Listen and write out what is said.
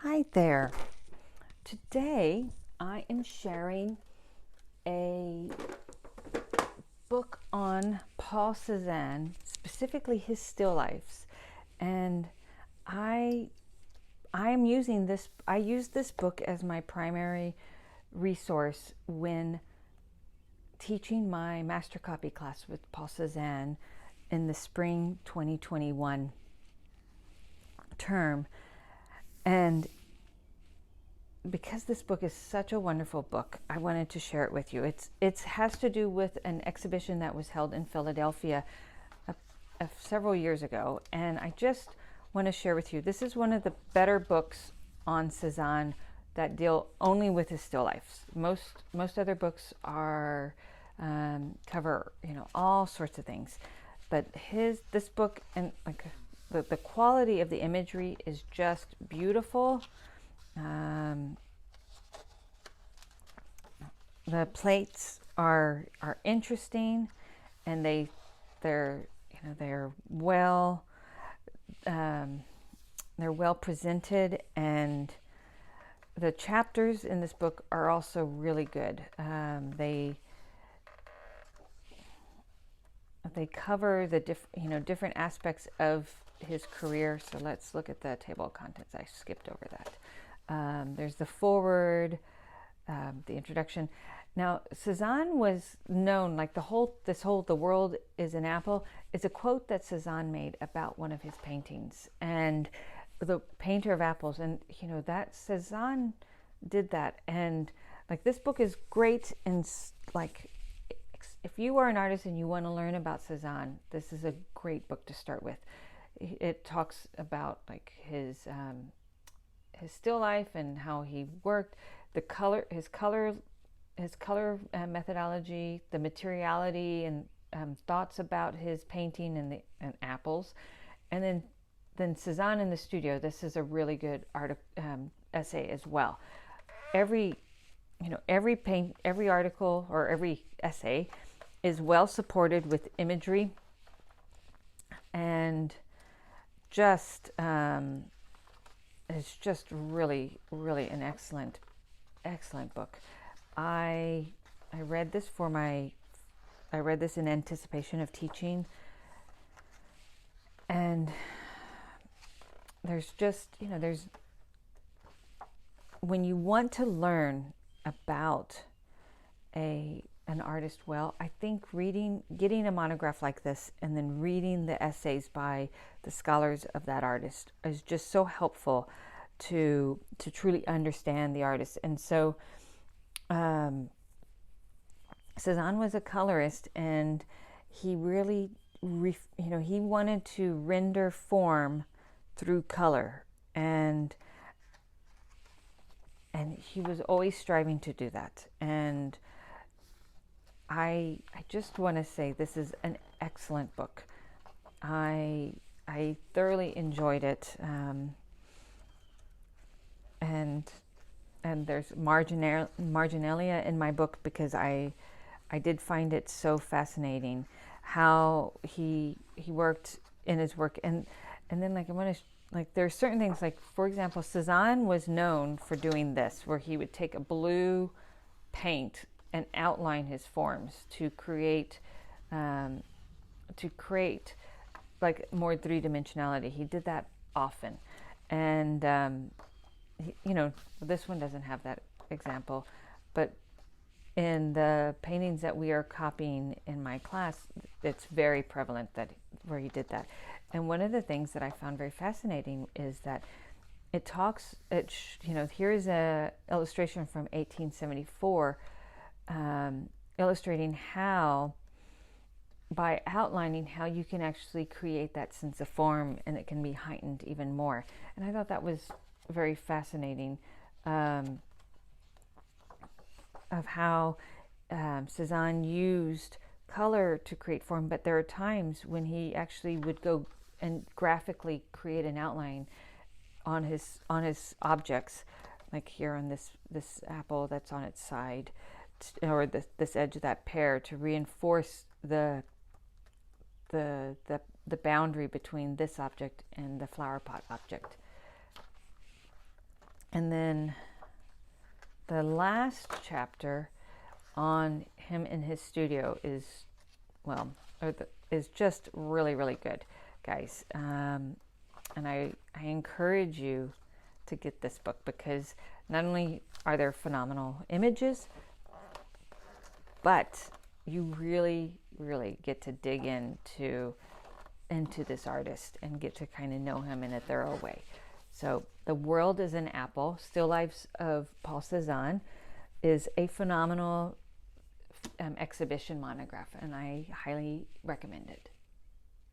Hi there. Today I am sharing a book on Paul Cezanne, specifically his still lifes. And I I'm using this I use this book as my primary resource when teaching my master copy class with Paul Cezanne in the spring 2021 term. And because this book is such a wonderful book, I wanted to share it with you. It has to do with an exhibition that was held in Philadelphia several years ago, and I just want to share with you. This is one of the better books on Cezanne that deal only with his still lifes. Most other books are cover all sorts of things, but this book and the quality of the imagery is just beautiful. The plates are interesting, and they're well presented, and the chapters in this book are also really good. They cover the different aspects of his career. So let's look at the table of contents. I skipped over that. There's the foreword, the introduction. Now, Cezanne was known, like the world is an apple, is a quote that Cezanne made about one of his paintings, and the painter of apples. And that Cezanne did that. And this book is great. And if you are an artist and you want to learn about Cezanne, this is a great book to start with. It talks about his still life and how he worked, his color methodology, the materiality, and thoughts about his painting and apples, and then Cezanne in the studio. This is a really good essay as well. Every article or every essay is well supported with imagery, and it's just really an excellent book. I read this in anticipation of teaching, and there's when you want to learn about an artist well, I think getting a monograph like this and then reading the essays by the scholars of that artist is just so helpful to truly understand the artist. And so Cezanne was a colorist, and he really he wanted to render form through color, and he was always striving to do that. And I just want to say this is an excellent book. I thoroughly enjoyed it, and there's marginalia in my book because I did find it so fascinating how he worked in his work, and then I want to there's certain things, for example, Cezanne was known for doing this, where he would take a blue paint and outline his forms to create more three-dimensionality. He did that often, and this one doesn't have that example, but in the paintings that we are copying in my class, it's very prevalent where he did that. And one of the things that I found very fascinating is that here's a illustration from 1874, illustrating how, by outlining, how you can actually create that sense of form, and it can be heightened even more. And I thought that was very fascinating, of how Cezanne used color to create form, but there are times when he actually would go and graphically create an outline on his objects, like here on this apple that's on its side, or this edge of that pear, to reinforce the boundary between this object and the flower pot object. And then the last chapter on him in his studio is, is just really, really good, guys. And I encourage you to get this book, because not only are there phenomenal images, but you really, really get to dig into this artist and get to kind of know him in a thorough way. So The World is an Apple, Still Lifes of Paul Cezanne, is a phenomenal exhibition monograph, and I highly recommend it.